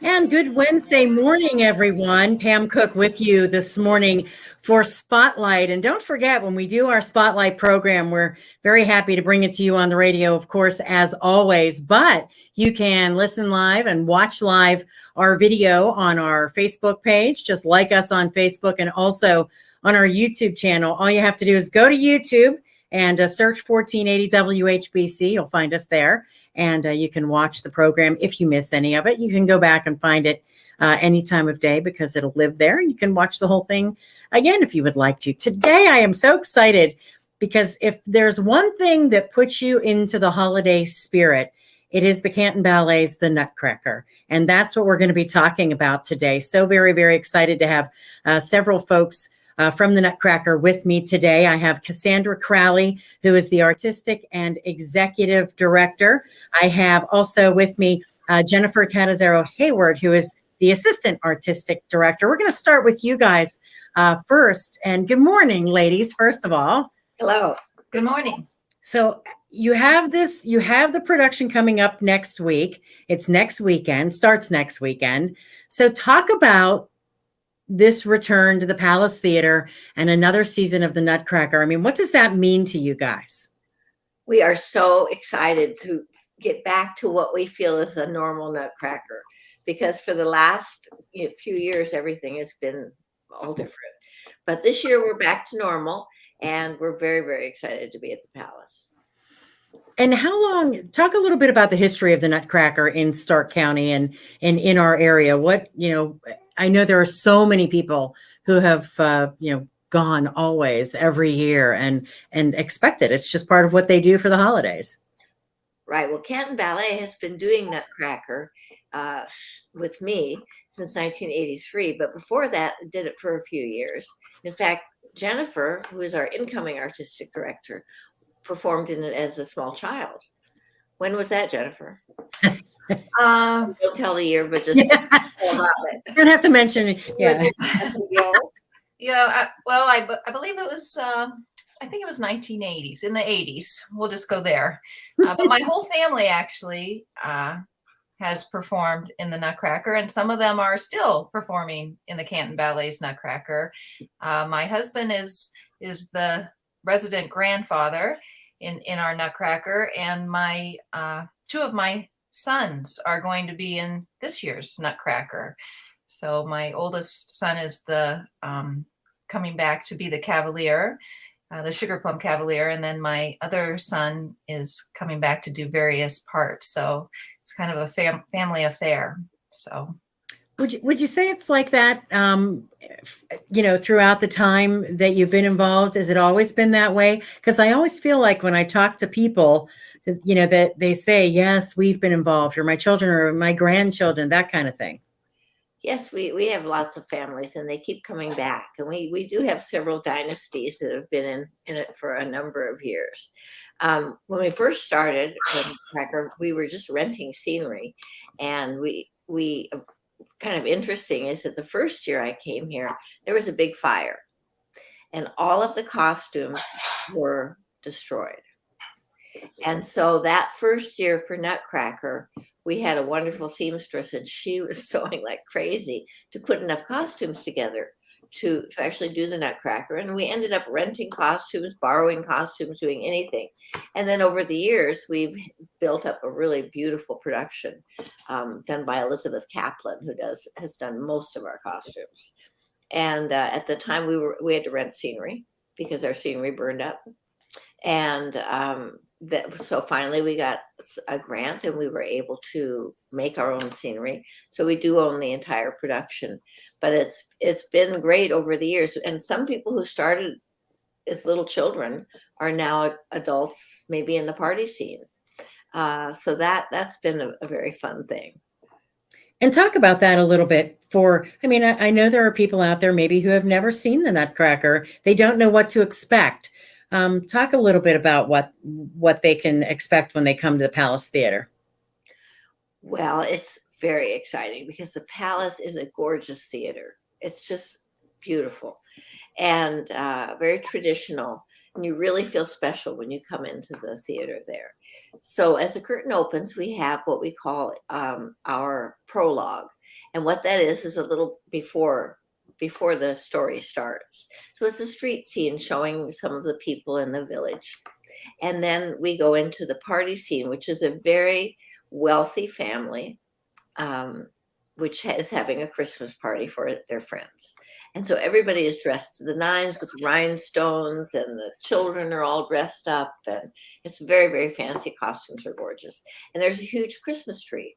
And good Wednesday morning, everyone. Pam Cook with you this morning for Spotlight. And don't forget, when we do our Spotlight program, we're very happy to bring it to you on the radio, of course, as always. But you can listen live and watch live our video on our Facebook page. Just like us on Facebook and also on our YouTube channel. All you have to do is go to YouTube and search 1480 WHBC. You'll find us there. And you can watch the program. If you miss any of it, you can go back and find it any time of day because it'll live there. You can watch the whole thing again if you would like to. Today, I am so excited because if there's one thing that puts you into the holiday spirit, it is the Canton Ballet's The Nutcracker. And that's what we're going to be talking about today. So very, very excited to have several folks from the Nutcracker with me today. I have Cassandra Crowley, who is the artistic and executive director. I have also with me Jennifer Catazero Hayward, who is the assistant artistic director. We're going to start with you guys first. And good morning, ladies, first of all. Hello. Good morning. So you have the production coming up next week. It's next weekend, starts next weekend. So talk about this return to the Palace Theater and another season of the Nutcracker. I mean, what does that mean to you guys? We are so excited to get back to what we feel is a normal Nutcracker, because for the last few years, everything has been all different. But this year we're back to normal, and we're very, very excited to be at the Palace. And how long, talk a little bit about the history of the Nutcracker in Stark County and in our area. What, I know there are so many people who have, gone always every year and expect it. It's just part of what they do for the holidays. Right. Well, Canton Ballet has been doing Nutcracker with me since 1983. But before that, did it for a few years. In fact, Jennifer, who is our incoming artistic director, performed in it as a small child. When was that, Jennifer? Don't tell the year, but just you don't have to mention it. Yeah. I believe it was I think it was 1980s, in the 80s. We'll just go there. But my whole family actually has performed in the Nutcracker, and some of them are still performing in the Canton Ballet's Nutcracker. My husband is the resident grandfather in our Nutcracker, and my two of my sons are going to be in this year's Nutcracker. So my oldest son is the coming back to be the Cavalier, the Sugar Plum Cavalier, and then my other son is coming back to do various parts. So it's kind of a family affair. So would you say it's like that, throughout the time that you've been involved? Has it always been that way? Because I always feel like when I talk to people, that they say, yes, we've been involved, or my children or my grandchildren, that kind of thing. Yes, we have lots of families, and they keep coming back. And we do have several dynasties that have been in it for a number of years. When we first started Nutcracker, we were just renting scenery, and we kind of interesting is that the first year I came here, there was a big fire, and all of the costumes were destroyed. And so that first year for Nutcracker, we had a wonderful seamstress, and she was sewing like crazy to put enough costumes together to actually do the Nutcracker. And we ended up renting costumes, borrowing costumes, doing anything. And then over the years, we've built up a really beautiful production done by Elizabeth Kaplan, who has done most of our costumes. And at the time, we had to rent scenery because our scenery burned up. And so finally we got a grant, and we were able to make our own scenery. So we do own the entire production, but it's been great over the years. And some people who started as little children are now adults, maybe in the party scene. So that's been a very fun thing. And talk about that a little bit. I know there are people out there maybe who have never seen the Nutcracker. They don't know what to expect. Talk a little bit about what they can expect when they come to the Palace Theater. Well, it's very exciting because the Palace is a gorgeous theater. It's just beautiful and very traditional. And you really feel special when you come into the theater there. So as the curtain opens, we have what we call our prologue. And what that is a little before the story starts. So it's a street scene showing some of the people in the village. And then we go into the party scene, which is a very wealthy family, which is having a Christmas party for their friends. And so everybody is dressed to the nines with rhinestones, and the children are all dressed up, and it's very, very fancy. Costumes are gorgeous. And there's a huge Christmas tree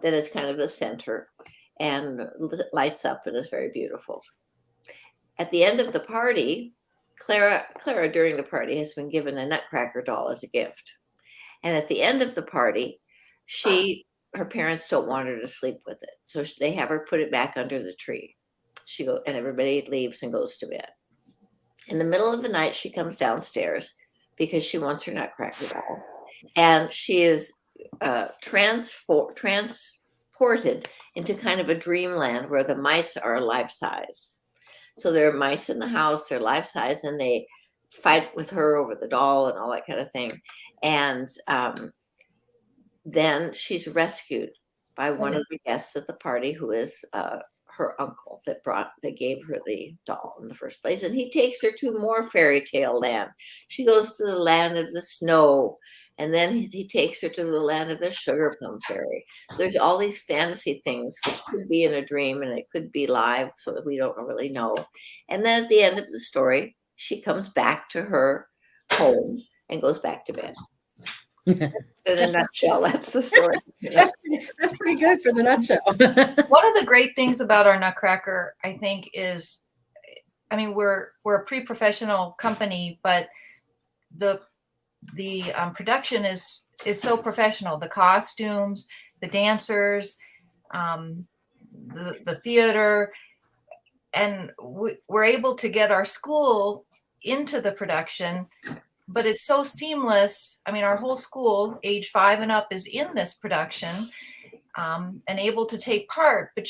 that is kind of the center and lights up and is very beautiful. At the end of the party, Clara during the party has been given a Nutcracker doll as a gift. And at the end of the party, her parents don't want her to sleep with it. So they have her put it back under the tree. And everybody leaves and goes to bed. In the middle of the night, she comes downstairs because she wants her Nutcracker doll. And she is transported into kind of a dreamland where the mice are life size. So there are mice in the house, they're life size, and they fight with her over the doll and all that kind of thing. And then she's rescued by one of the guests at the party, who is her uncle that gave her the doll in the first place. And he takes her to more fairy tale land. She goes to the land of the snow, and then he takes her to the land of the sugar plum fairy. There's all these fantasy things, which could be in a dream and it could be live, so that we don't really know. And then at the end of the story, she comes back to her home and goes back to bed. In a nutshell, that's the story. That's pretty good for the nutshell. One of the great things about our Nutcracker, I think, is, I mean, we're a pre-professional company, but the production is so professional. The costumes, the dancers, the theater, and we're able to get our school into the production. But it's so seamless. I mean, our whole school, age 5 and up, is in this production and able to take part. But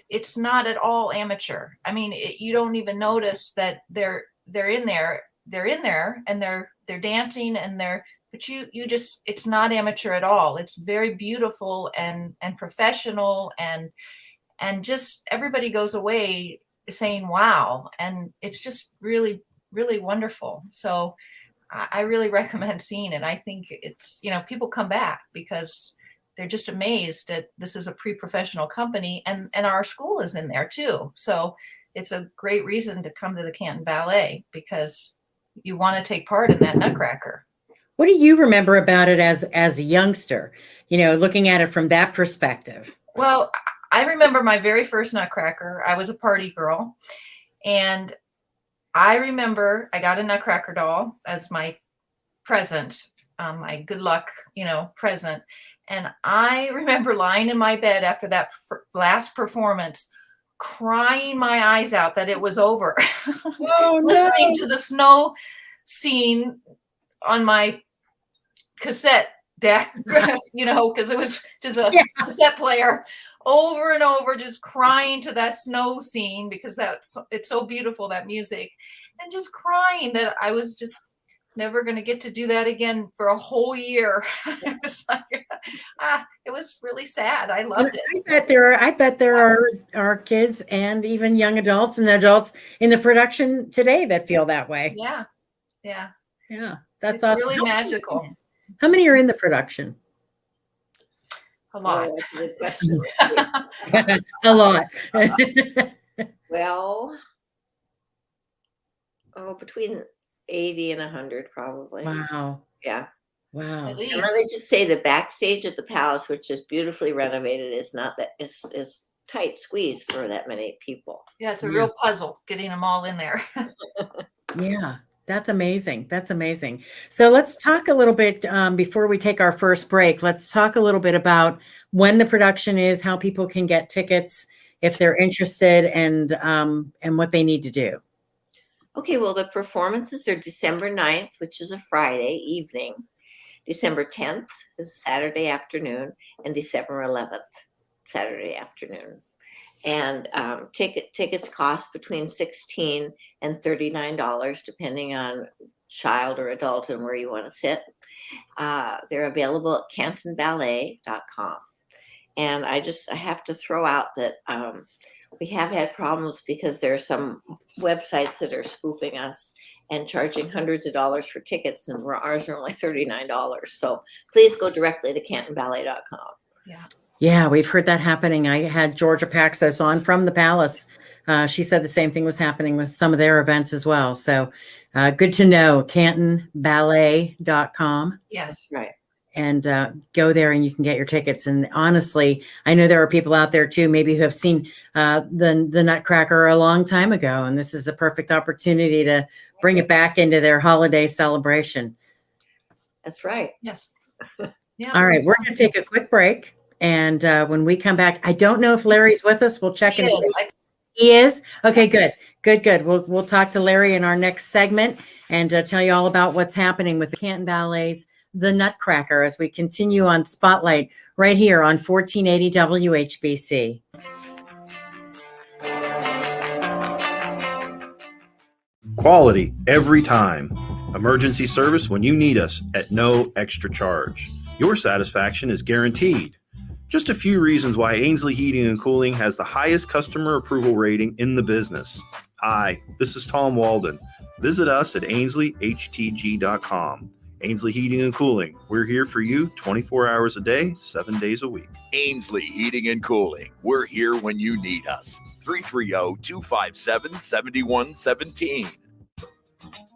it's not at all amateur. I mean, you don't even notice that they're in there. They're in there and they're dancing but it's not amateur at all. It's very beautiful and professional, and just everybody goes away saying, wow. And it's just really, really wonderful. So I really recommend seeing it. I think it's, people come back because they're just amazed that this is a pre-professional company, and our school is in there too. So it's a great reason to come to the Canton Ballet, because you want to take part in that Nutcracker. What do you remember about it as a youngster, looking at it from that perspective? Well, I remember my very first Nutcracker. I was a party girl, and I remember I got a Nutcracker doll as my present, my good luck, present. And I remember lying in my bed after that last performance, crying my eyes out that it was over. Oh, listening to the snow scene on my cassette deck, because it was just a cassette player, over and over, just crying to that snow scene, because it's so beautiful, that music, and just crying that I was just never going to get to do that again for a whole year. It was like, it was really sad. I loved it. I bet there are kids and even young adults and adults in the production today that feel that way. Yeah. That's awesome. Really magical. How many are in the production? A lot. Oh, that's a good question. A lot. Well, between 80 and 100 probably. Wow. Yeah. Wow. And let me just say, the backstage at the Palace, which is beautifully renovated, is not that is tight squeeze for that many people. Yeah, it's a real puzzle getting them all in there. Yeah. That's amazing. That's amazing. So let's talk a little bit before we take our first break. Let's talk a little bit about when the production is, how people can get tickets if they're interested, and what they need to do. Okay, well, the performances are December 9th, which is a Friday evening. December 10th is a Saturday afternoon, and December 11th, Saturday afternoon. And tickets cost between $16 and $39, depending on child or adult and where you want to sit. They're available at cantonballet.com. And I have to throw out that we have had problems because there are some websites that are spoofing us and charging hundreds of dollars for tickets, and ours are only $39. So please go directly to cantonballet.com. Yeah, we've heard that happening. I had Georgia Paxos on from the Palace. She said the same thing was happening with some of their events as well. So good to know, cantonballet.com. Yes. Right. And go there and you can get your tickets. And honestly, I know there are people out there too, maybe who have seen the Nutcracker a long time ago. And this is a perfect opportunity to bring it back into their holiday celebration. That's right. Yes. Yeah. All right, we're going to take a quick break. And when we come back, I don't know if Larry's with us. We'll check and see. He is? Okay, good. We'll talk to Larry in our next segment and tell you all about what's happening with the Canton Ballet's The Nutcracker as we continue on Spotlight right here on 1480 WHBC. Quality every time. Emergency service when you need us at no extra charge. Your satisfaction is guaranteed. Just a few reasons why Ainsley Heating and Cooling has the highest customer approval rating in the business. Hi, this is Tom Walden. Visit us at ainsleyhtg.com. Ainsley Heating and Cooling. We're here for you 24 hours a day, 7 days a week. Ainsley Heating and Cooling. We're here when you need us. 330-257-7117.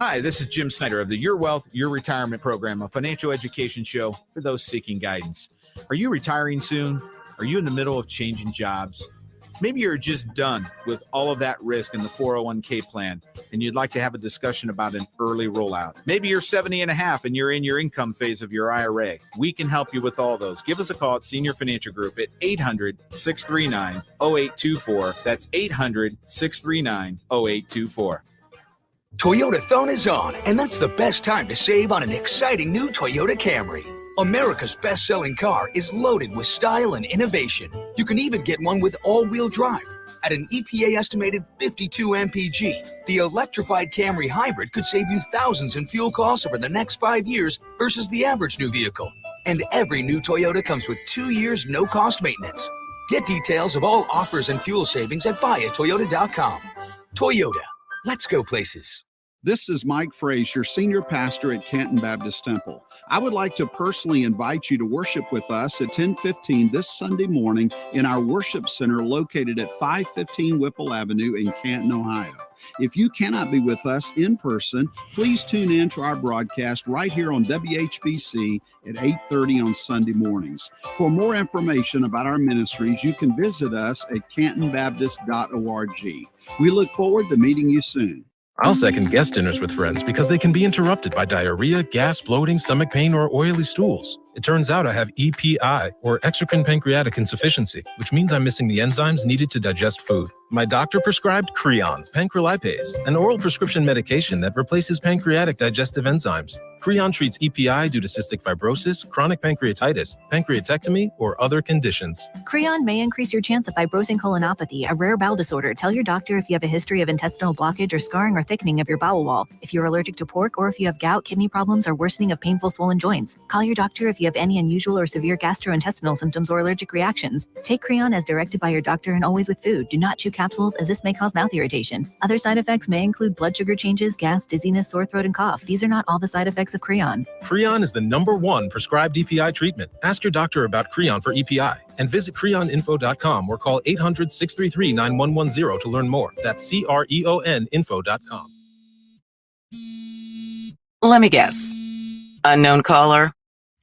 Hi, this is Jim Snyder of the Your Wealth, Your Retirement Program, a financial education show for those seeking guidance. Are you retiring soon? Are you in the middle of changing jobs? Maybe you're just done with all of that risk in the 401k plan and you'd like to have a discussion about an early rollout. Maybe you're 70 and a half and you're in your income phase of your IRA. We can help you with all those. Give us a call at Senior Financial Group at 800-639-0824. That's 800-639-0824. Toyotathon is on, and that's the best time to save on an exciting new Toyota Camry. America's best-selling car is loaded with style and innovation. You can even get one with all-wheel drive. At an EPA-estimated 52 mpg, the electrified Camry Hybrid could save you thousands in fuel costs over the next 5 years versus the average new vehicle. And every new Toyota comes with 2 years no-cost maintenance. Get details of all offers and fuel savings at buyatoyota.com. Toyota, let's go places. This is Mike Frazier, Senior Pastor at Canton Baptist Temple. I would like to personally invite you to worship with us at 10:15 this Sunday morning in our worship center located at 515 Whipple Avenue in Canton, Ohio. If you cannot be with us in person, please tune in to our broadcast right here on WHBC at 8:30 on Sunday mornings. For more information about our ministries, you can visit us at cantonbaptist.org. We look forward to meeting you soon. I'll second guest dinners with friends because they can be interrupted by diarrhea, gas, bloating, stomach pain, or oily stools. It turns out I have EPI, or exocrine pancreatic insufficiency, which means I'm missing the enzymes needed to digest food. My doctor prescribed Creon, pancrelipase, an oral prescription medication that replaces pancreatic digestive enzymes. Creon treats EPI due to cystic fibrosis, chronic pancreatitis, pancreatectomy, or other conditions. Creon may increase your chance of fibrosing colonopathy, a rare bowel disorder. Tell your doctor if you have a history of intestinal blockage or scarring or thickening of your bowel wall, if you're allergic to pork, or if you have gout, kidney problems, or worsening of painful swollen joints. Call your doctor if you have any unusual or severe gastrointestinal symptoms or allergic reactions. Take Creon as directed by your doctor and always with food. Do not chew capsules as this may cause mouth irritation. Other side effects may include blood sugar changes, gas, dizziness, sore throat, and cough. These are not all the side effects of Creon. Creon is the #1 prescribed EPI treatment. Ask your doctor about Creon for EPI and visit creoninfo.com or call 800-633-9110 to learn more. That's CREON info.com. Let me guess. Unknown caller?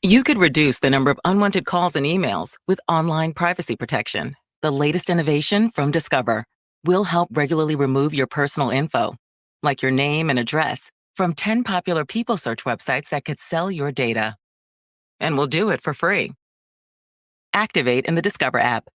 You could reduce the number of unwanted calls and emails with online privacy protection. The latest innovation from Discover will help regularly remove your personal info, like your name and address, from 10 popular people search websites that could sell your data. And we'll do it for free. Activate in the Discover app.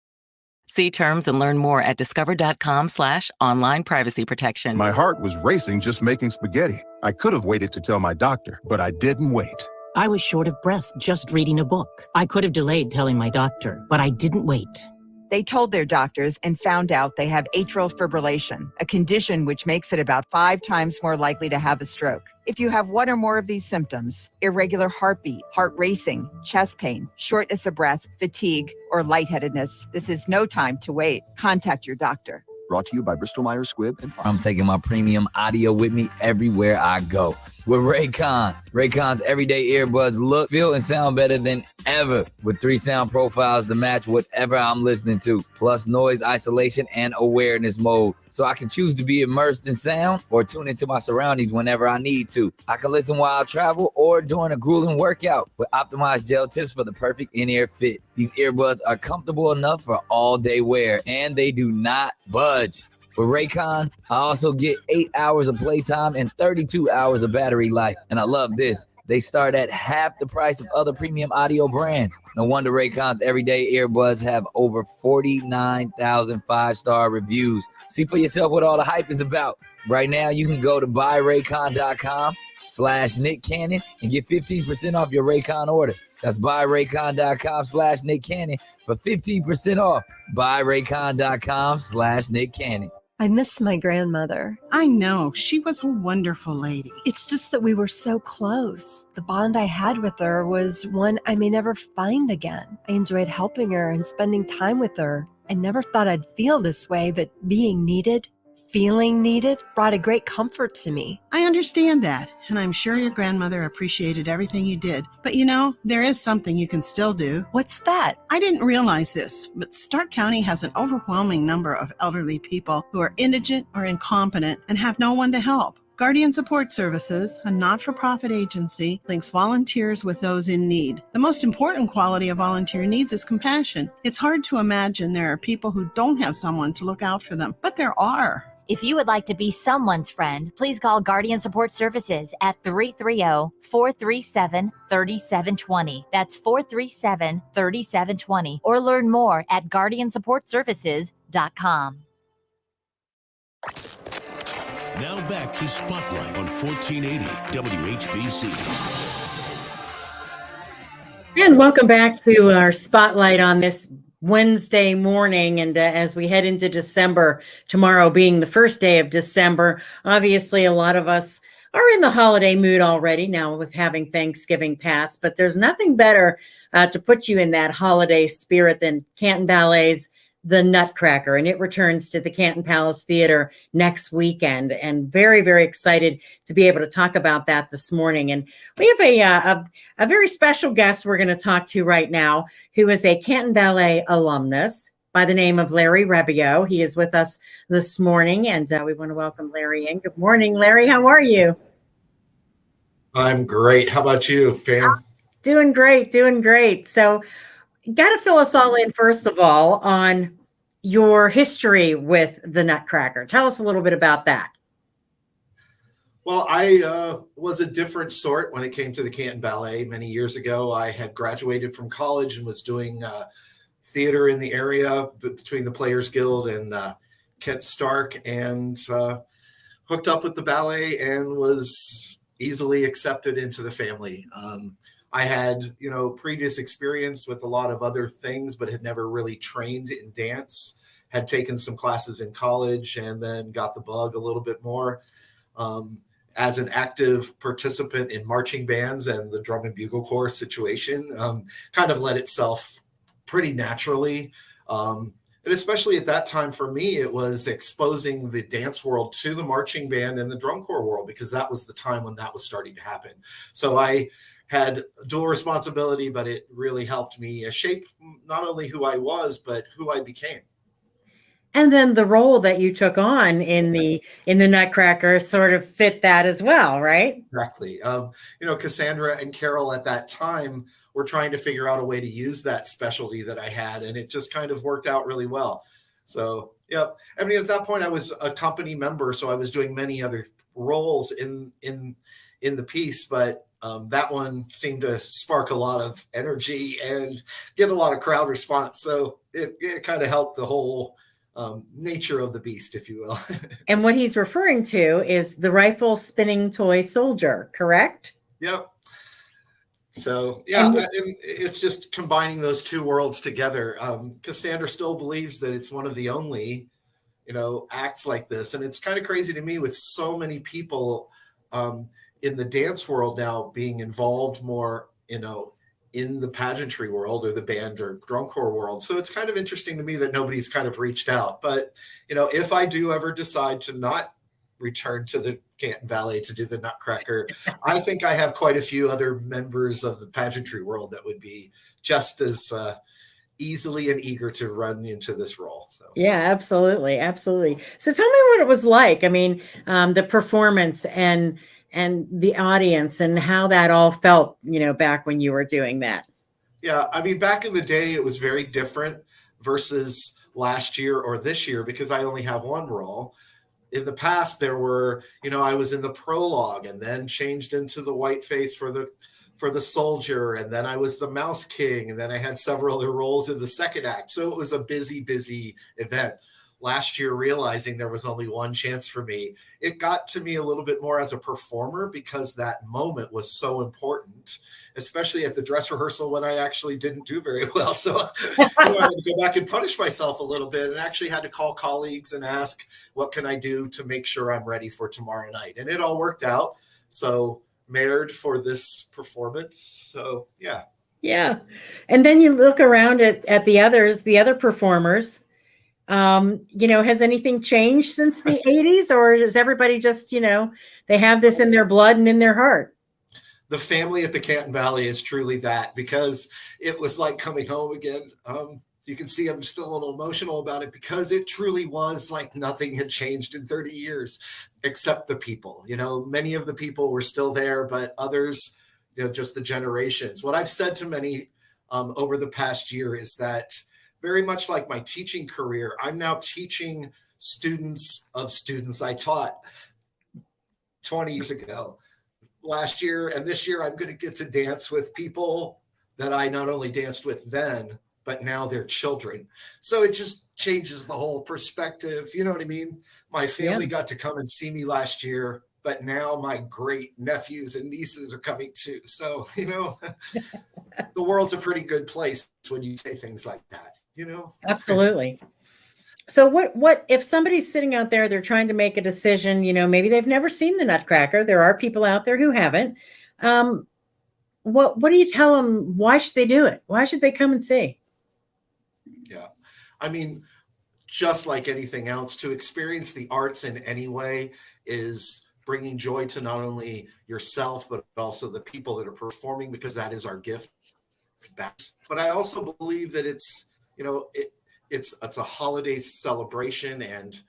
See terms and learn more at discover.com/online privacy protection. My heart was racing just making spaghetti. I could have waited to tell my doctor, but I didn't wait. I was short of breath just reading a book. I could have delayed telling my doctor, but I didn't wait. They told their doctors and found out they have atrial fibrillation, a condition which makes it about 5 times more likely to have a stroke. If you have one or more of these symptoms, irregular heartbeat, heart racing, chest pain, shortness of breath, fatigue, or lightheadedness, this is no time to wait. Contact your doctor. Brought to you by Bristol Myers Squibb and Fox. I'm taking my premium audio with me everywhere I go. With Raycon. Raycon's everyday earbuds look, feel, and sound better than ever. With 3 sound profiles to match whatever I'm listening to. Plus noise isolation and awareness mode. So I can choose to be immersed in sound or tune into my surroundings whenever I need to. I can listen while I travel or during a grueling workout with optimized gel tips for the perfect in-ear fit. These earbuds are comfortable enough for all-day wear, and they do not budge. With Raycon, I also get 8 hours of playtime and 32 hours of battery life. And I love this. They start at half the price of other premium audio brands. No wonder Raycon's everyday earbuds have over 49,000 5-star reviews. See for yourself what all the hype is about. Right now, you can go to buyraycon.com/Nick Cannon and get 15% off your Raycon order. That's buyraycon.com/Nick Cannon for 15% off. Buyraycon.com/Nick Cannon. I miss my grandmother. I know. She was a wonderful lady. It's just that we were so close. The bond I had with her was one I may never find again. I enjoyed helping her and spending time with her. I never thought I'd feel this way, but being needed, feeling needed, brought a great comfort to me. I understand that, and I'm sure your grandmother appreciated everything you did. But you know, there is something you can still do. What's that? I didn't realize this, but Stark County has an overwhelming number of elderly people who are indigent or incompetent and have no one to help. Guardian Support Services, a not-for-profit agency, links volunteers with those in need. The most important quality of volunteer needs is compassion. It's hard to imagine there are people who don't have someone to look out for them, but there are. If you would like to be someone's friend, please call Guardian Support Services at 330-437-3720. That's 437-3720. Or learn more at guardiansupportservices.com. Now back to Spotlight on 1480 WHBC. And welcome back to our Spotlight on this Wednesday morning. And as we head into December, tomorrow being the first day of December, obviously a lot of us are in the holiday mood already now with having Thanksgiving pass, but there's nothing better to put you in that holiday spirit than Canton Ballet's The Nutcracker, and it returns to the Canton Palace Theater next weekend, and very, very excited to be able to talk about that this morning. And we have a very special guest we're going to talk to right now, who is a Canton Ballet alumnus by the name of Larry Rabio. He is with us this morning, and we want to welcome Larry in. Good morning, Larry. How are you? I'm great. How about you, Pam? Doing great, doing great. So got to fill us all in, first of all, on your history with the Nutcracker. Tell us a little bit about that. Well, I was a different sort when it came to the Canton Ballet many years ago. I had graduated from college and was doing theater in the area between the Players Guild and Kent Stark, and hooked up with the ballet and was easily accepted into the family. I had, previous experience with a lot of other things, but had never really trained in dance, had taken some classes in college and then got the bug a little bit more. As an active participant in marching bands and the drum and bugle corps situation, kind of led itself pretty naturally. And especially at that time for me, it was exposing the dance world to the marching band and the drum corps world, because that was the time when that was starting to happen. So I had dual responsibility, but it really helped me shape not only who I was, but who I became. And then the role that you took on in the Nutcracker sort of fit that as well, right? Exactly. Cassandra and Carol at that time were trying to figure out a way to use that specialty that I had, and it just kind of worked out really well. So, yeah, I mean, at that point I was a company member, so I was doing many other roles in the piece, but that one seemed to spark a lot of energy and get a lot of crowd response. So it kind of helped the whole nature of the beast, if you will. And what he's referring to is the rifle spinning toy soldier, correct? Yep. So yeah, And and it's just combining those two worlds together. Cassandra still believes that it's one of the only, acts like this, and it's kind of crazy to me with so many people in the dance world now being involved more, in the pageantry world or the band or drum corps world. So it's kind of interesting to me that nobody's kind of reached out. But if I do ever decide to not return to the Canton Ballet to do the Nutcracker, I think I have quite a few other members of the pageantry world that would be just as easily and eager to run into this role. So. Yeah, absolutely. Absolutely. So tell me what it was like. I mean, the performance and the audience and how that all felt, back when you were doing that. Yeah. I mean, back in the day, it was very different versus last year or this year because I only have one role. In the past, there were, I was in the prologue and then changed into the white face for the soldier. And then I was the Mouse King. And then I had several other roles in the second act. So it was a busy event. Last year, realizing there was only one chance for me, it got to me a little bit more as a performer because that moment was so important, especially at the dress rehearsal when I actually didn't do very well. So I had to go back and punish myself a little bit and actually had to call colleagues and ask, what can I do to make sure I'm ready for tomorrow night? And it all worked out. So married for this performance. So yeah. Yeah. And then you look around at the other performers. Has anything changed since the 80s, or is everybody just, they have this in their blood and in their heart? The family at the Canton Ballet is truly that, because it was like coming home again. You can see I'm still a little emotional about it because it truly was like nothing had changed in 30 years, except the people. Many of the people were still there, but others, just the generations. What I've said to many over the past year is that very much like my teaching career, I'm now teaching students of students I taught 20 years ago. Last year and this year, I'm going to get to dance with people that I not only danced with then, but now they're children. So it just changes the whole perspective. You know what I mean? My family got to come and see me last year, but now my great nephews and nieces are coming too. So, the world's a pretty good place when you say things like that. Absolutely. So what if somebody's sitting out there, they're trying to make a decision, maybe they've never seen the Nutcracker. There are people out there who haven't. What do you tell them? Why should they do it? Why should they come and see? Yeah. I mean, just like anything else, to experience the arts in any way is bringing joy to not only yourself, but also the people that are performing, because that is our gift back. But I also believe that it's a holiday celebration and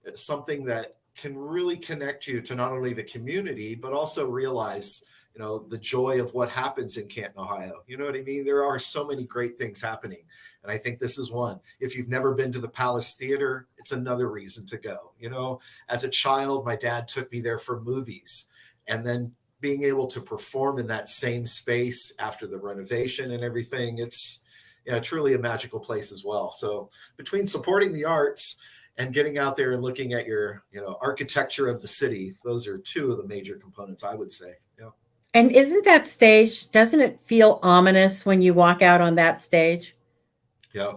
it's something that can really connect you to not only the community, but also realize, the joy of what happens in Canton, Ohio. You know what I mean? There are so many great things happening. And I think this is one. If you've never been to the Palace Theater, it's another reason to go. As a child, my dad took me there for movies, and then being able to perform in that same space after the renovation and everything, it's truly a magical place as well. So between supporting the arts and getting out there and looking at your, architecture of the city, those are two of the major components, I would say. Yeah. And doesn't it feel ominous when you walk out on that stage? Yeah.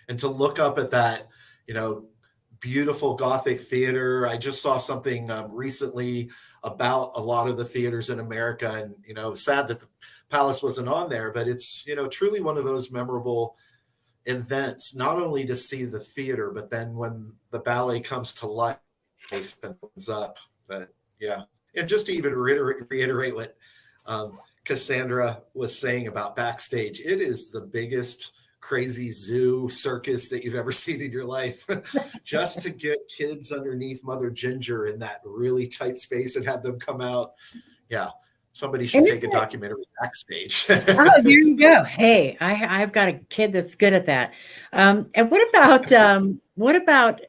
And to look up at that, beautiful Gothic theater. I just saw something recently about a lot of the theaters in America, and, sad that the Palace wasn't on there, but it's, truly one of those memorable events, not only to see the theater, but then when the ballet comes to life and opens up. But yeah. And just to even reiterate what Cassandra was saying about backstage, it is the biggest crazy zoo circus that you've ever seen in your life. Just to get kids underneath Mother Ginger in that really tight space and have them come out. Yeah. Somebody should take a documentary backstage. Oh, there you go. Hey, I've got a kid that's good at that. And what about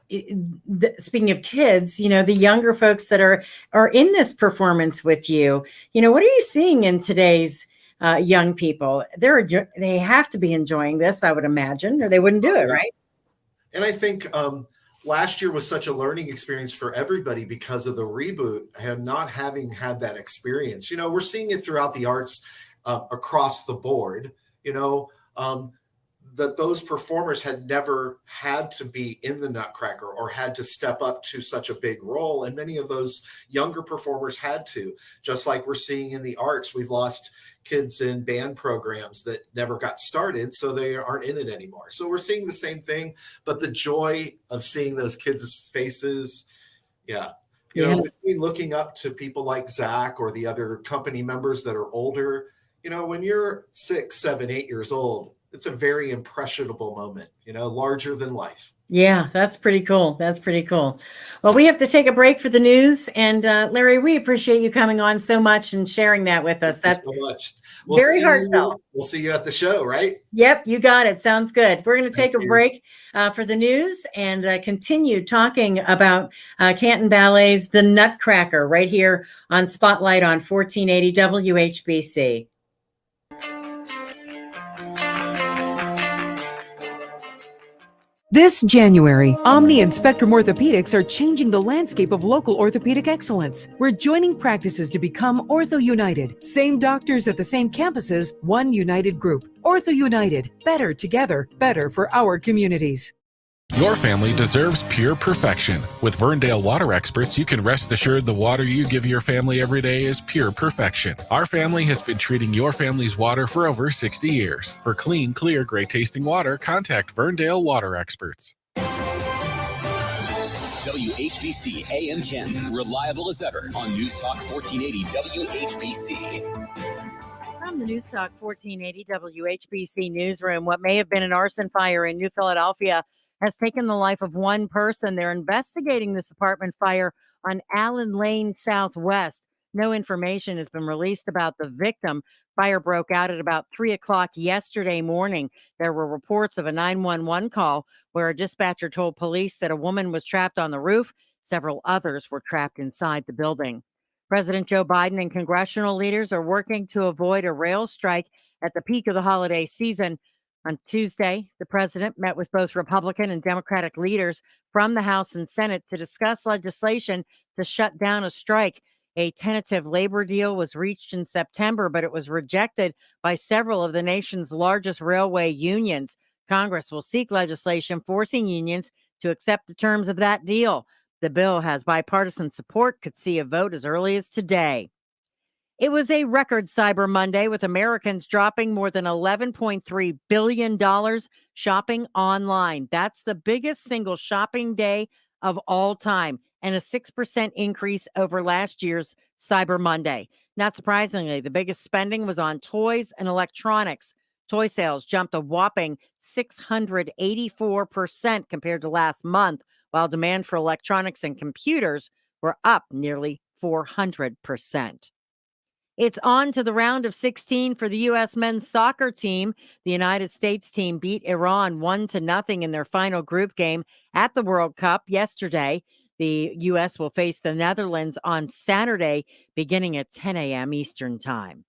speaking of kids, the younger folks that are in this performance with you, what are you seeing in today's young people? They have to be enjoying this, I would imagine, or they wouldn't do it, right? And I think last year was such a learning experience for everybody because of the reboot and not having had that experience. We're seeing it throughout the arts across the board, that those performers had never had to be in the Nutcracker or had to step up to such a big role. And many of those younger performers had to, just like we're seeing in the arts. We've lost kids in band programs that never got started, so they aren't in it anymore. So we're seeing the same thing, but the joy of seeing those kids' faces, between looking up to people like Zach or the other company members that are older, when you're 6, 7, 8 years old, it's a very impressionable moment, larger than life. Yeah, that's pretty cool. That's pretty cool. Well, we have to take a break for the news. And Larry, we appreciate you coming on so much and sharing that with us. That's so much. Very heartfelt. We'll see you at the show, right? Yep, you got it. Sounds good. We're going to take a break for the news and continue talking about Canton Ballet's The Nutcracker right here on Spotlight on 1480 WHBC. This January, Omni and Spectrum Orthopedics are changing the landscape of local orthopedic excellence. We're joining practices to become Ortho United. Same doctors at the same campuses, one united group. Ortho United. Better together, better for our communities. Your family deserves pure perfection. With Verndale Water Experts, you can rest assured the water you give your family every day is pure perfection. Our family has been treating your family's water for over 60 years. For clean, clear, great-tasting water, contact Verndale Water Experts. WHBC AM Canton, reliable as ever on News Talk 1480 WHBC. From the News Talk 1480 WHBC newsroom, what may have been an arson fire in New Philadelphia has taken the life of one person. They're investigating this apartment fire on Allen Lane Southwest. No information has been released about the victim. Fire broke out at about 3 o'clock yesterday morning. There were reports of a 911 call where a dispatcher told police that a woman was trapped on the roof. Several others were trapped inside the building. President Joe Biden and congressional leaders are working to avoid a rail strike at the peak of the holiday season. On Tuesday, the president met with both Republican and Democratic leaders from the House and Senate to discuss legislation to shut down a strike. A tentative labor deal was reached in September, but it was rejected by several of the nation's largest railway unions. Congress will seek legislation forcing unions to accept the terms of that deal. The bill has bipartisan support, could see a vote as early as today. It was a record Cyber Monday with Americans dropping more than $11.3 billion shopping online. That's the biggest single shopping day of all time and a 6% increase over last year's Cyber Monday. Not surprisingly, the biggest spending was on toys and electronics. Toy sales jumped a whopping 684% compared to last month, while demand for electronics and computers were up nearly 400%. It's on to the round of 16 for the U.S. men's soccer team. The United States team beat Iran 1-0 in their final group game at the World Cup yesterday. The U.S. will face the Netherlands on Saturday, beginning at 10 a.m. Eastern Time.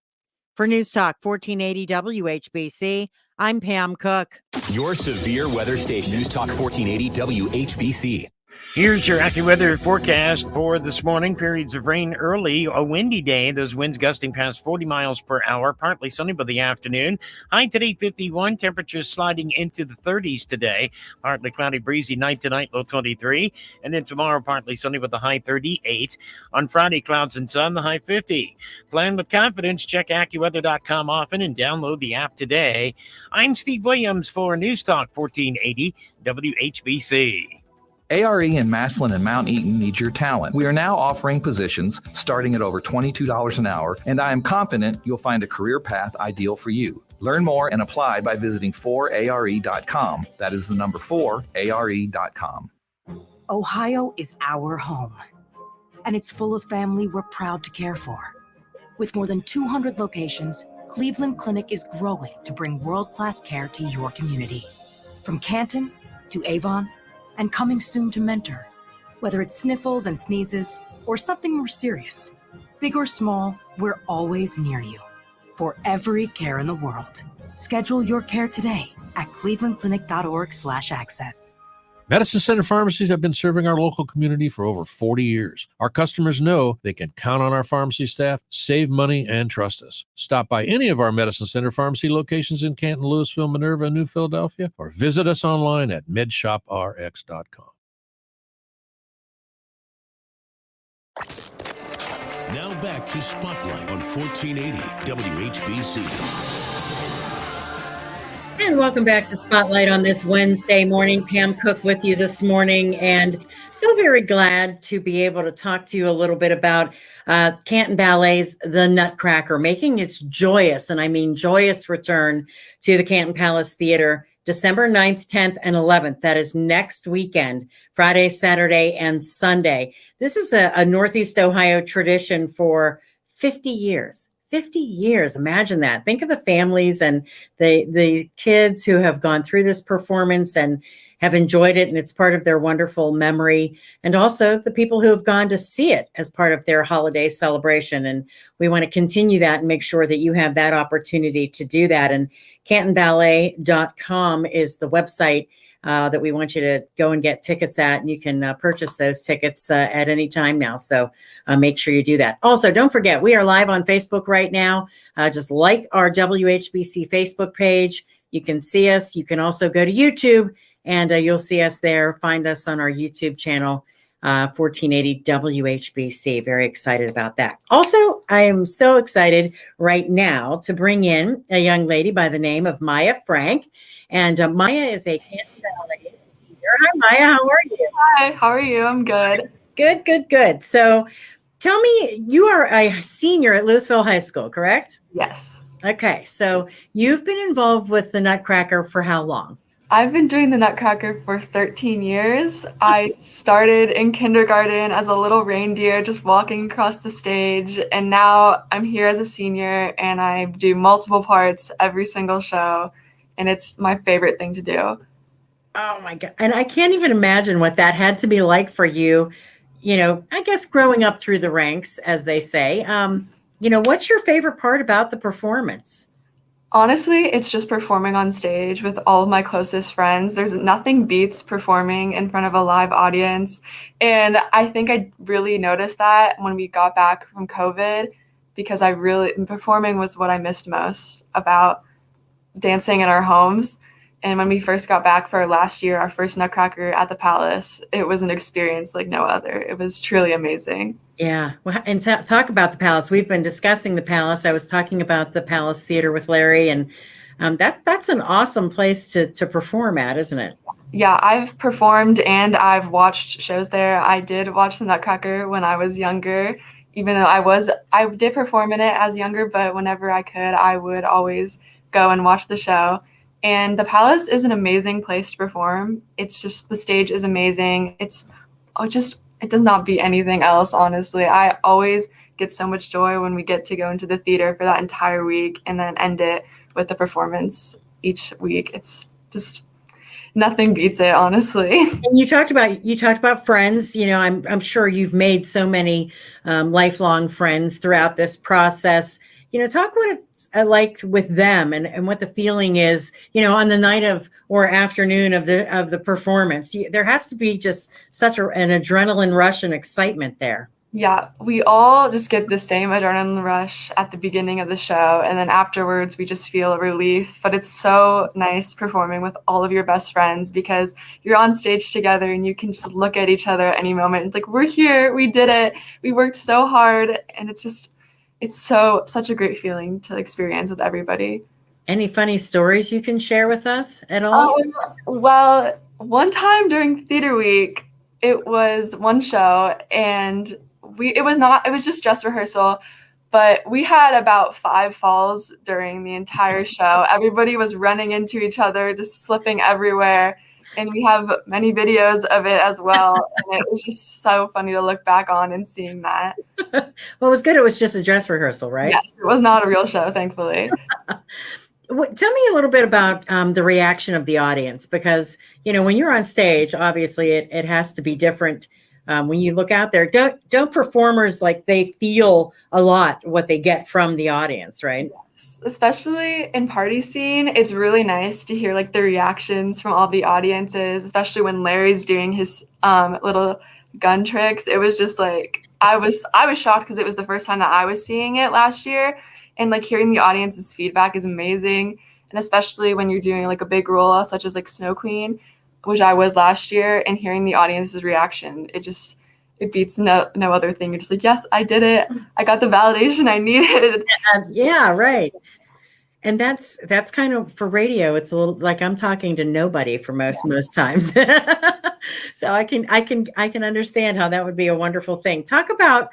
For News Talk 1480 WHBC, I'm Pam Cook. Your severe weather station, News Talk 1480 WHBC. Here's your AccuWeather forecast for this morning. Periods of rain early, a windy day. Those winds gusting past 40 miles per hour. Partly sunny by the afternoon. High today 51. Temperatures sliding into the 30s today. Partly cloudy, breezy night tonight, low 23. And then tomorrow, partly sunny with the high 38. On Friday, clouds and sun, the high 50. Plan with confidence. Check AccuWeather.com often and download the app today. I'm Steve Williams for News Talk 1480 WHBC. ARE in Maslin and Mount Eaton needs your talent. We are now offering positions starting at over $22 an hour, and I am confident you'll find a career path ideal for you. Learn more and apply by visiting 4are.com. That is the number 4are.com. Ohio is our home, and it's full of family we're proud to care for. With more than 200 locations, Cleveland Clinic is growing to bring world-class care to your community. From Canton to Avon, and coming soon to Mentor. Whether it's sniffles and sneezes or something more serious, big or small, we're always near you for every care in the world. Schedule your care today at clevelandclinic.org/access. Medicine Center pharmacies have been serving our local community for over 40 years. Our customers know they can count on our pharmacy staff, save money, and trust us. Stop by any of our Medicine Center pharmacy locations in Canton, Louisville, Minerva, and New Philadelphia, or visit us online at medshoprx.com. Now back to Spotlight on 1480 WHBC. And welcome back to Spotlight on this Wednesday morning. Pam Cook with you this morning, and so very glad to be able to talk to you a little bit about Canton Ballet's The Nutcracker, making its joyous, and I mean joyous, return to the Canton Palace Theater December 9th, 10th, and 11th. That is next weekend, Friday, Saturday, and Sunday. This is a Northeast Ohio tradition for 50 years. 50 years. Imagine that. Think of the families and the kids who have gone through this performance and have enjoyed it, and it's part of their wonderful memory. And also the people who have gone to see it as part of their holiday celebration. And we want to continue that and make sure that you have that opportunity to do that. And cantonballet.com is the website that we want you to go and get tickets at, and you can purchase those tickets at any time now. So make sure you do that. Also, don't forget, we are live on Facebook right now. Just like our WHBC Facebook page. You can see us. You can also go to YouTube, and you'll see us there. Find us on our YouTube channel, 1480 WHBC. Very excited about that. Also, I am so excited right now to bring in a young lady by the name of Maya Frank. And Maya is a Canton Ballet senior. Hi, Maya. How are you? Hi. How are you? I'm good. Good, good, good. So tell me, you are a senior at Louisville High School, correct? Yes. Okay. So you've been involved with the Nutcracker for how long? I've been doing the Nutcracker for 13 years. I started in kindergarten as a little reindeer, just walking across the stage. And now I'm here as a senior, and I do multiple parts every single show. And it's my favorite thing to do. Oh my God. And I can't even imagine what that had to be like for you. You know, I guess growing up through the ranks, as they say. You know, what's your favorite part about the performance? Honestly, it's just performing on stage with all of my closest friends. There's nothing beats performing in front of a live audience. And I think I really noticed that when we got back from COVID, because performing was what I missed most about dancing in our homes. And when we first got back for last year, our first Nutcracker at the Palace, it was an experience like no other. It was truly amazing. Yeah. Well, and talk about the Palace. We've been discussing the Palace. I was talking about the Palace Theater with Larry, and that's an awesome place to perform at, isn't it? Yeah, I've performed and I've watched shows there. I did watch the Nutcracker when I was younger, even though I did perform in it as younger, but whenever I could, I would always go and watch the show. And the Palace is an amazing place to perform. It's just, the stage is amazing. It does not beat anything else, honestly. I always get so much joy when we get to go into the theater for that entire week and then end it with a performance each week. It's just, nothing beats it, honestly. And you talked about friends. You know, I'm sure you've made so many lifelong friends throughout this process. You know, talk what it's like with them and what the feeling is, you know, on the night of or afternoon of the performance. There has to be just such an adrenaline rush and excitement there. Yeah, we all just get the same adrenaline rush at the beginning of the show. And then afterwards, we just feel a relief. But it's so nice performing with all of your best friends because you're on stage together and you can just look at each other at any moment. It's like, we're here. We did it. We worked so hard. And it's such a great feeling to experience with everybody. Any funny stories you can share with us at all? Well, one time during theater week, it was one show and it was just dress rehearsal, but we had about 5 falls during the entire show. Everybody was running into each other, just slipping everywhere. And we have many videos of it as well. And it was just so funny to look back on and seeing that. Well, it was good. It was just a dress rehearsal, right? Yes, it was not a real show, thankfully. Tell me a little bit about the reaction of the audience, because, you know, when you're on stage, obviously it has to be different. When you look out there, don't performers, like, they feel a lot what they get from the audience, right? Especially in party scene, it's really nice to hear like the reactions from all the audiences, especially when Larry's doing his little gun tricks. It was just like I was shocked because it was the first time that I was seeing it last year, and like hearing the audience's feedback is amazing. And especially when you're doing like a big role such as like Snow Queen, which I was last year, and hearing the audience's reaction, it beats no other thing. You're just like, yes, I did it. I got the validation I needed. Yeah, right. And that's kind of, for radio, it's a little like I'm talking to nobody for most times. So I can understand how that would be a wonderful thing. Talk about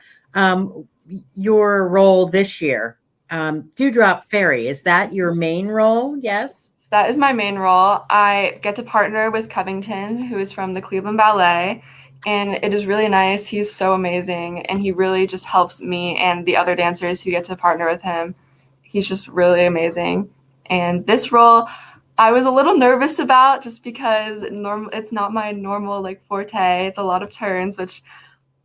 your role this year. Dewdrop Fairy, is that your main role? Yes. That is my main role. I get to partner with Covington, who is from the Cleveland Ballet, and it is really nice. He's so amazing, and he really just helps me and the other dancers who get to partner with him. He's just really amazing. And this role, I was a little nervous about, just because it's not my normal like forte. It's a lot of turns, which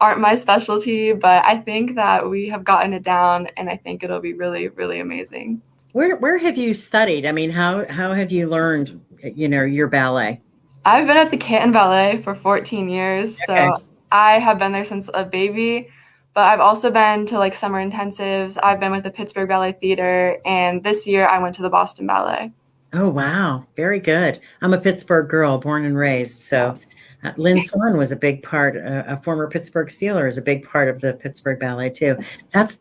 aren't my specialty, but I think that we have gotten it down, and I think it'll be really, really amazing. Where have you studied? I mean, how have you learned, your ballet? I've been at the Canton Ballet for 14 years, so I have been there since a baby, but I've also been to like summer intensives. I've been with the Pittsburgh Ballet Theater, and this year I went to the Boston Ballet. Oh, wow. Very good. I'm a Pittsburgh girl, born and raised, so Lynn Swan was a big part, a former Pittsburgh Steeler is a big part of the Pittsburgh Ballet too. That's,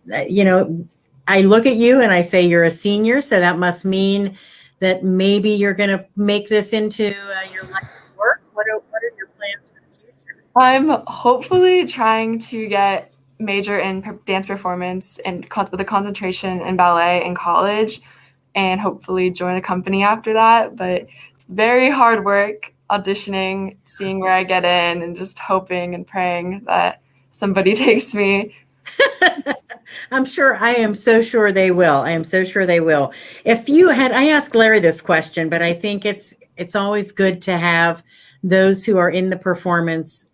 I look at you and I say you're a senior, so that must mean that maybe you're going to make this into your life's work. What are your plans for the future? I'm hopefully trying to get major in dance performance and with a concentration in ballet in college, and hopefully join a company after that. But it's very hard work, auditioning, seeing where I get in, and just hoping and praying that somebody takes me. I am so sure they will. I am so sure they will. I asked Larry this question, but I think it's always good to have those who are in the performance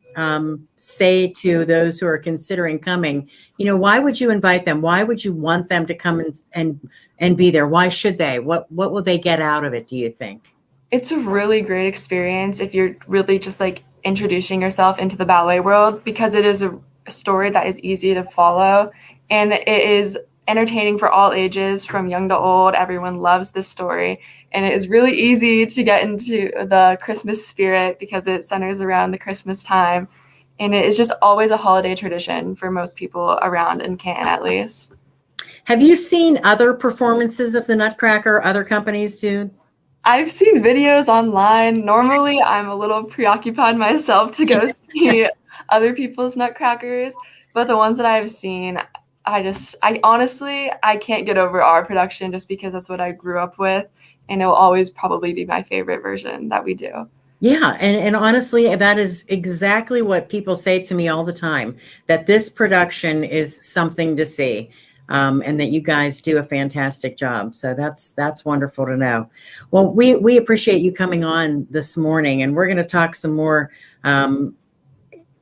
say to those who are considering coming, why would you invite them? Why would you want them to come and be there? Why should they? What will they get out of it, do you think? It's a really great experience if you're really just like introducing yourself into the ballet world, because it is a story that is easy to follow, and it is entertaining for all ages, from young to old. Everyone loves this story, and it is really easy to get into the Christmas spirit because it centers around the Christmas time, and it is just always a holiday tradition for most people around in Canton, at least. Have you seen other performances of the Nutcracker, other companies do? I've seen videos online. Normally, I'm a little preoccupied myself to go see other people's Nutcrackers, but the ones that I've seen, I honestly can't get over our production, just because that's what I grew up with, and it will always probably be my favorite version that we do. Yeah, and honestly, that is exactly what people say to me all the time, that this production is something to see. And that you guys do a fantastic job. So that's wonderful to know. Well, we appreciate you coming on this morning, and we're going to talk some more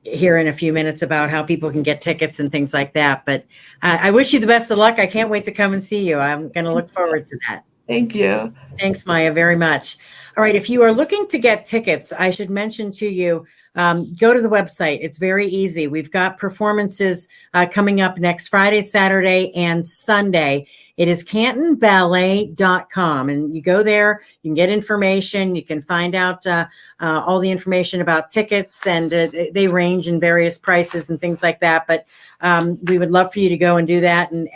here in a few minutes about how people can get tickets and things like that. But I wish you the best of luck. I can't wait to come and see you. I'm going to look forward to that. Thank you. Thanks, Maya, very much. All right. If you are looking to get tickets, I should mention to you, go to the website. It's very easy. We've got performances coming up next Friday, Saturday, and Sunday. It is cantonballet.com. And you go there, you can get information. You can find out all the information about tickets, and they range in various prices and things like that. But we would love for you to go and do that. And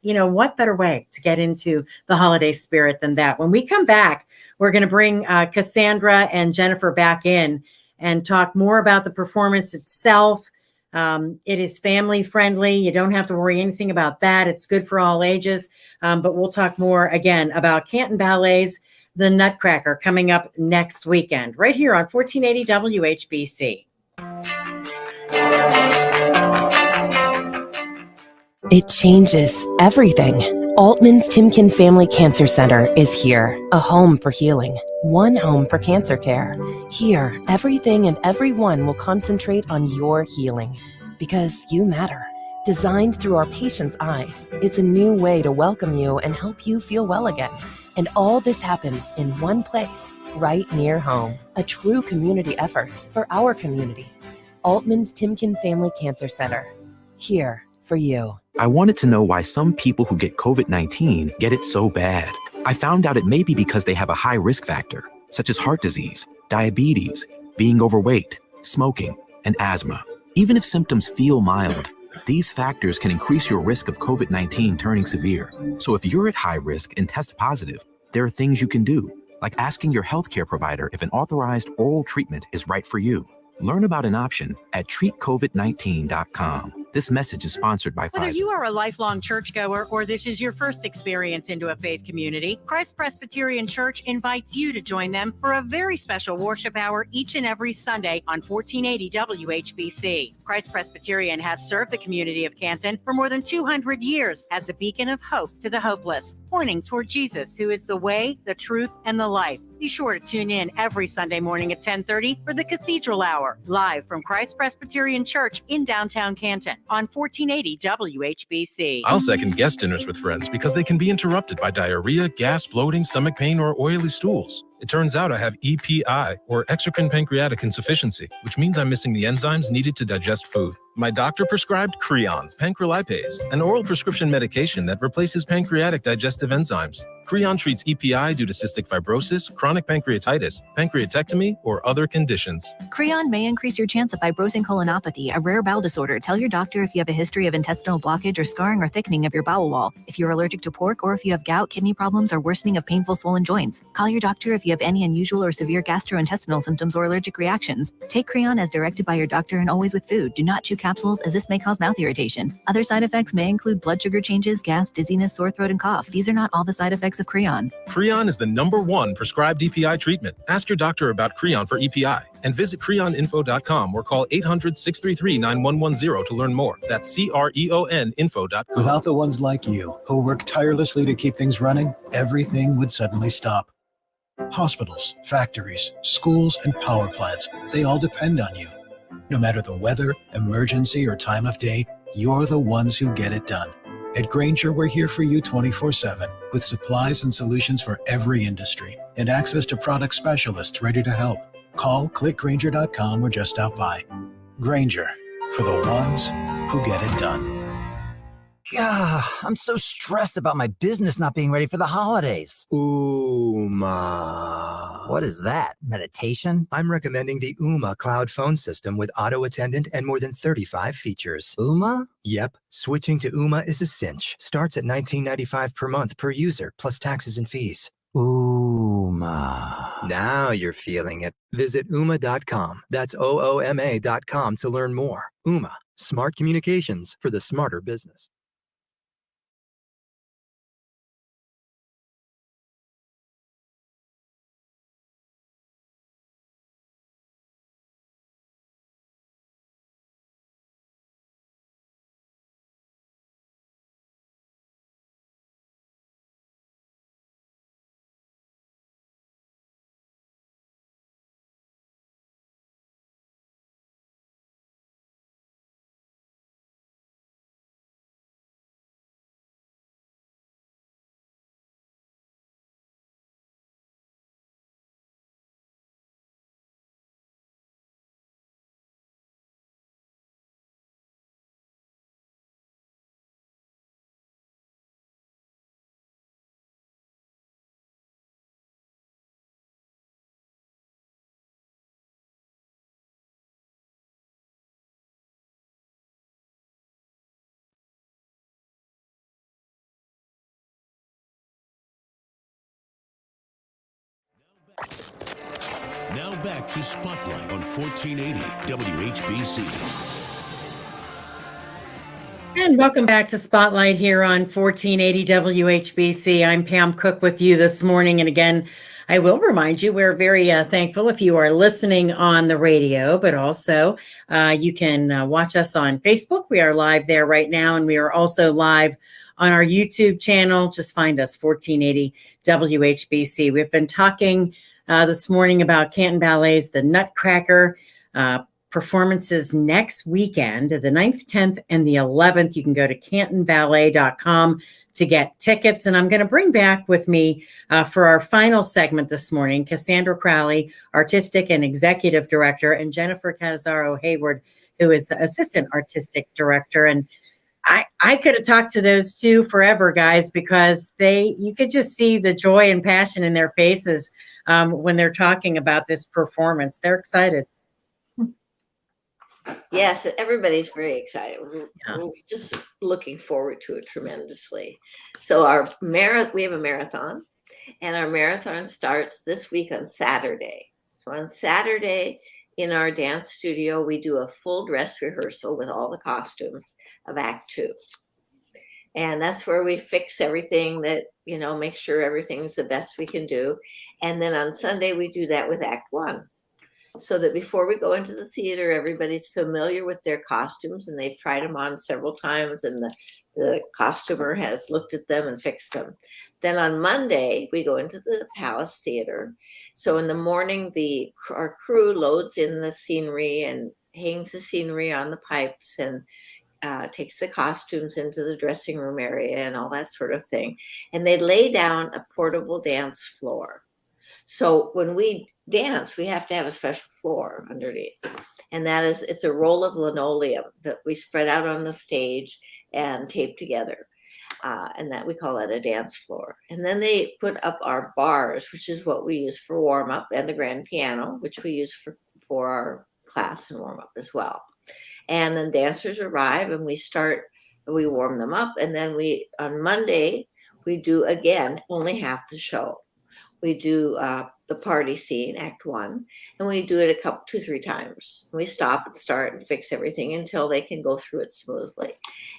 what better way to get into the holiday spirit than that? When we come back, we're going to bring Cassandra and Jennifer back in and talk more about the performance itself. It is family friendly. You don't have to worry anything about that. It's good for all ages. But we'll talk more again about Canton Ballet's The Nutcracker coming up next weekend, right here on 1480 WHBC. It changes everything. Altman's Timken Family Cancer Center is here, a home for healing, one home for cancer care. Here, everything and everyone will concentrate on your healing, because you matter. Designed through our patients' eyes, it's a new way to welcome you and help you feel well again. And all this happens in one place, right near home. A true community effort for our community. Altman's Timken Family Cancer Center. Here for you. I wanted to know why some people who get COVID-19 get it so bad. I found out it may be because they have a high risk factor, such as heart disease, diabetes, being overweight, smoking, and asthma. Even if symptoms feel mild, these factors can increase your risk of COVID-19 turning severe. So if you're at high risk and test positive, there are things you can do, like asking your healthcare provider if an authorized oral treatment is right for you. Learn about an option at treatcovid19.com. This message is sponsored by Whether Pfizer. you are a lifelong churchgoer or this is your first experience into a faith community, Christ Presbyterian Church invites you to join them for a very special worship hour each and every Sunday on 1480 WHBC. Christ Presbyterian has served the community of Canton for more than 200 years as a beacon of hope to the hopeless, pointing toward Jesus, who is the way, the truth, and the life. Be sure to tune in every Sunday morning at 10:30 for the Cathedral Hour, live from Christ Presbyterian Church in downtown Canton on 1480 WHBC. I'll second guest dinners with friends because they can be interrupted by diarrhea, gas, bloating, stomach pain, or oily stools. It turns out I have EPI, or exocrine pancreatic insufficiency, which means I'm missing the enzymes needed to digest food. My doctor prescribed Creon, pancrelipase, an oral prescription medication that replaces pancreatic digestive enzymes. Creon treats EPI due to cystic fibrosis, chronic pancreatitis, pancreatectomy, or other conditions. Creon may increase your chance of fibrosing colonopathy, a rare bowel disorder. Tell your doctor if you have a history of intestinal blockage or scarring or thickening of your bowel wall. If you're allergic to pork, or if you have gout, kidney problems, or worsening of painful swollen joints. Call your doctor if you have any unusual or severe gastrointestinal symptoms or allergic reactions. Take Creon as directed by your doctor and always with food. Do not chew capsules, as this may cause mouth irritation. Other side effects may include blood sugar changes, gas, dizziness, sore throat, and cough. These are not all the side effects of Creon. Creon is the #1 prescribed EPI treatment. Ask your doctor about Creon for EPI and visit creoninfo.com or call 800-633-9110 to learn more. That's CREON info.com. Without the ones like you who work tirelessly to keep things running, everything would suddenly stop. Hospitals, factories, schools, and power plants, they all depend on you. No matter the weather, emergency, or time of day, you're the ones who get it done. At Grainger, we're here for you 24/7 with supplies and solutions for every industry and access to product specialists ready to help. Call, click Grainger.com or just stop by. Grainger, for the ones who get it done. I'm so stressed about my business not being ready for the holidays. Uma. What is that? Meditation? I'm recommending the Uma cloud phone system with auto attendant and more than 35 features. Uma? Yep. Switching to Uma is a cinch. Starts at $19.95 per month per user, plus taxes and fees. Uma. Now you're feeling it. Visit Uma.com. That's OOMA.com to learn more. Uma. Smart communications for the smarter business. Now back to Spotlight on 1480 WHBC. And welcome back to Spotlight here on 1480 WHBC. I'm Pam Cook with you this morning. And again, I will remind you, we're very thankful if you are listening on the radio, but also you can watch us on Facebook. We are live there right now. And we are also live on our YouTube channel. Just find us 1480 WHBC. We've been talking this morning about Canton Ballet's The Nutcracker performances next weekend, the 9th, 10th, and the 11th. You can go to cantonballet.com to get tickets. And I'm going to bring back with me for our final segment this morning, Cassandra Crowley, Artistic and Executive Director, and Jennifer Canizaro Hayward, who is Assistant Artistic Director. And I could have talked to those two forever, guys, because you could just see the joy and passion in their faces when they're talking about this performance. They're excited. Yes, everybody's very excited. We're just looking forward to it tremendously. So we have a marathon, and our marathon starts this week on Saturday. So on Saturday in our dance studio, we do a full dress rehearsal with all the costumes of Act 2. And that's where we fix everything that, make sure everything's the best we can do. And then on Sunday, we do that with Act 1. So that before we go into the theater, everybody's familiar with their costumes and they've tried them on several times and the costumer has looked at them and fixed them. Then on Monday, we go into the Palace Theater. So in the morning, our crew loads in the scenery and hangs the scenery on the pipes and takes the costumes into the dressing room area and all that sort of thing. And they lay down a portable dance floor. So when we dance, we have to have a special floor underneath. And it's a roll of linoleum that we spread out on the stage and tape together. And that we call that a dance floor. And then they put up our bars, which is what we use for warm up, and the grand piano, which we use for our class and warm up as well. And then dancers arrive and we warm them up. And then on Monday, we do again, only half the show. We do the party scene, Act 1, and we do it 2-3 times. We stop and start and fix everything until they can go through it smoothly.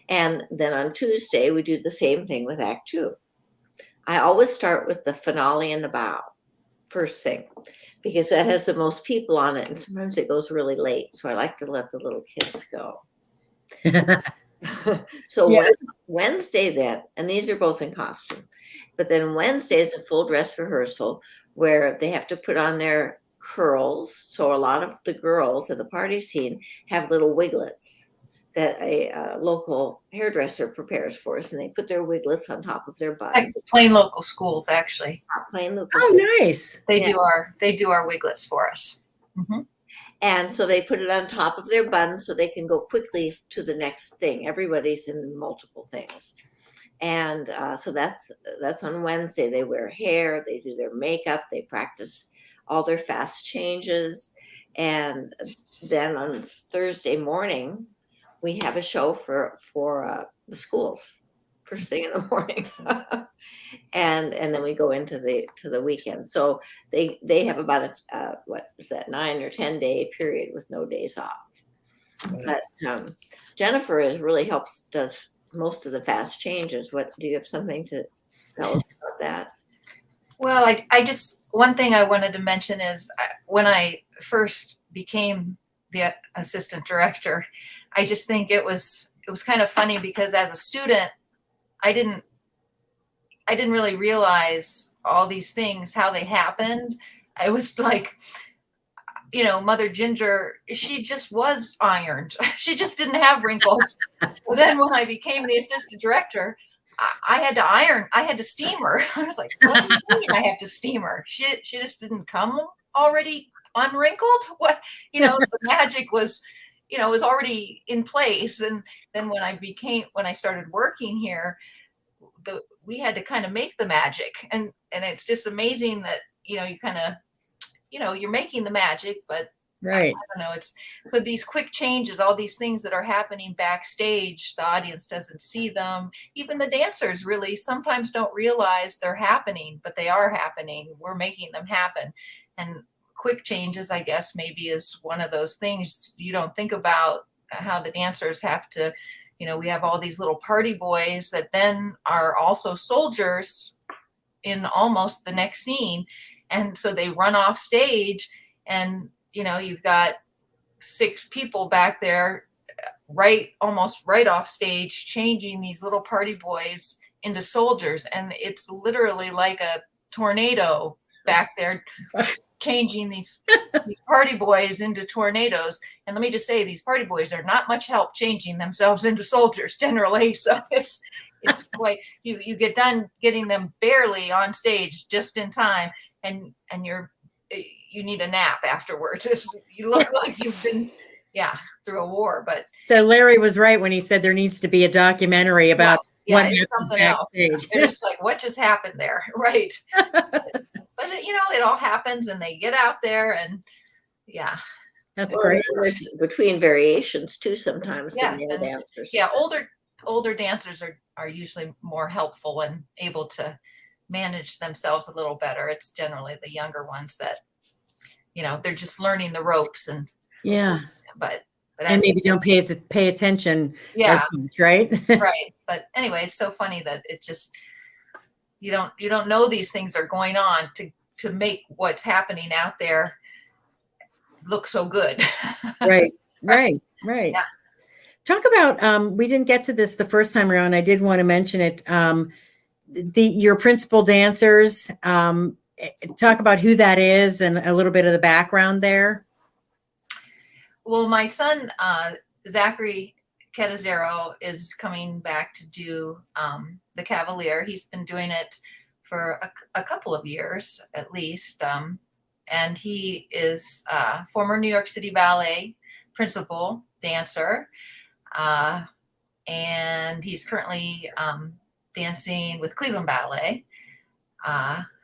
And then on Tuesday, we do the same thing with Act 2. I always start with the finale and the bow, first thing, because that has the most people on it, and sometimes it goes really late, so I like to let the little kids go. So Wednesday then, and these are both in costume, but then Wednesday is a full dress rehearsal where they have to put on their curls. So a lot of the girls at the party scene have little wiglets that a local hairdresser prepares for us, and they put their wiglets on top of their buns. Like plain local schools, actually. Plain local. Oh, schools. Nice. They do our wiglets for us. Mm-hmm. And so they put it on top of their buns so they can go quickly to the next thing. Everybody's in multiple things. And so that's on Wednesday. They wear hair, they do their makeup, they practice all their fast changes. And then on Thursday morning, we have a show for the schools, first thing in the morning. and then we go into the weekend. So they have about a 9 or 10 day period with no days off. But Jennifer does most of the fast changes. What do you have something to tell us about that? Well, one thing I wanted to mention is when I first became the assistant director, I just think it was kind of funny because as a student, I didn't really realize all these things, how they happened. I was like, Mother Ginger, she just was ironed. She just didn't have wrinkles. Well, then when I became the assistant director, I had to iron. I had to steam her. I was like, what do you mean I have to steam her? She just didn't come already unwrinkled? What? The magic was, was already in place. And then when I started working here, we had to kind of make the magic. And it's just amazing that, you kind of, you're making the magic, but right. I don't know. It's so these quick changes, all these things that are happening backstage, the audience doesn't see them. Even the dancers really sometimes don't realize they're happening, but they are happening. We're making them happen. And quick changes, I guess, maybe is one of those things you don't think about, how the dancers have to, we have all these little party boys that then are also soldiers in almost the next scene. And so they run off stage and, you've got 6 people back there almost right off stage, changing these little party boys into soldiers. And it's literally like a tornado back there changing these party boys into tornadoes. And let me just say, these party boys are not much help changing themselves into soldiers generally. So it's quite, you get done getting them barely on stage just in time, and you need a nap afterwards. You look like you've been through a war. But so Larry was right when he said there needs to be a documentary about what it's happens something else. backstage. They're just like, what just happened there? Right. But it all happens, and they get out there, and that's great. There's between variations too sometimes. Yes, than the dancers. Older dancers are usually more helpful and able to manage themselves a little better. It's generally the younger ones that they're just learning the ropes, and but and maybe don't pay attention as much, right? Right. But anyway, it's so funny that it just you don't know these things are going on to make what's happening out there look so good. Right. Yeah. Talk about we didn't get to this the first time around. I did want to mention it. Your principal dancers. Talk about who that is and a little bit of the background there. Well, my son Zachary Catazero is coming back to do the Cavalier. He's been doing it for a couple of years at least, and he is former New York City Ballet principal dancer, and he's currently dancing with Cleveland Ballet.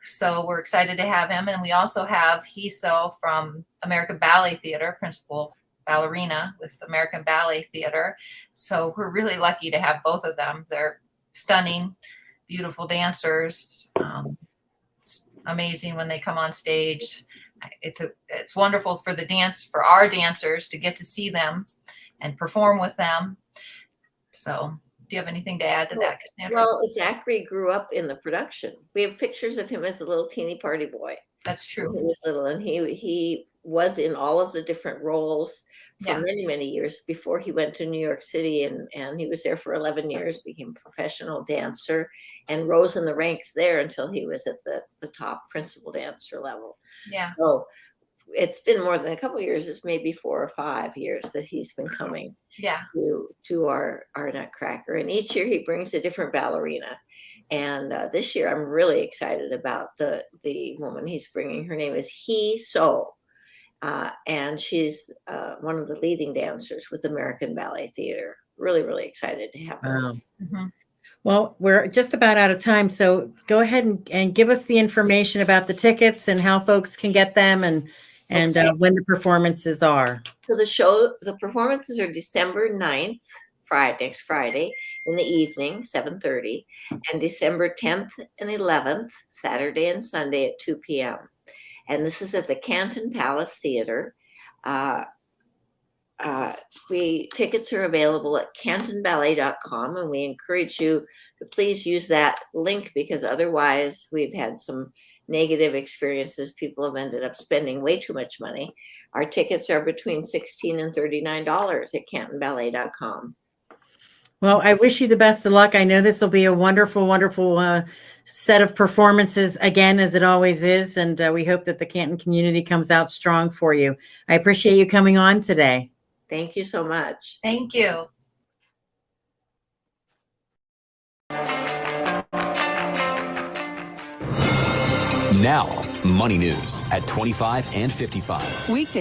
So we're excited to have him, and we also have Hisel from American Ballet Theater, principal ballerina with American Ballet Theater. So we're really lucky to have both of them. They're stunning, beautiful dancers. It's amazing when they come on stage. It's wonderful for our dancers to get to see them and perform with them. So do you have anything to add to that, Cassandra? Well, Zachary grew up in the production. We have pictures of him as a little teeny party boy. That's true. He was little, and he was in all of the different roles for many, many years before he went to New York City, and he was there for 11 years, became a professional dancer, and rose in the ranks there until he was at the top principal dancer level. Yeah. So it's been more than a couple of years. It's maybe 4 or 5 years that he's been coming to our Nutcracker, and each year he brings a different ballerina. And this year I'm really excited about the woman he's bringing. Her name is Hisel. And she's one of the leading dancers with American Ballet Theater. Really, really excited to have her. Wow. Mm-hmm. Well, we're just about out of time. So go ahead and give us the information about the tickets and how folks can get them and when the performances are. So the performances are December 9th, next Friday in the evening, 7:30, and December 10th and 11th, Saturday and Sunday at 2 p.m. And this is at the Canton Palace Theater. Tickets are available at cantonballet.com, and we encourage you to please use that link, because otherwise we've had some negative experiences. People have ended up spending way too much money. Our tickets are between $16 and $39 at cantonballet.com. Well, I wish you the best of luck. I know this will be a wonderful, wonderful set of performances again, as it always is. And we hope that the Canton community comes out strong for you. I appreciate you coming on today. Thank you so much. Thank you. Now, Money News at 25 and 55. Weekday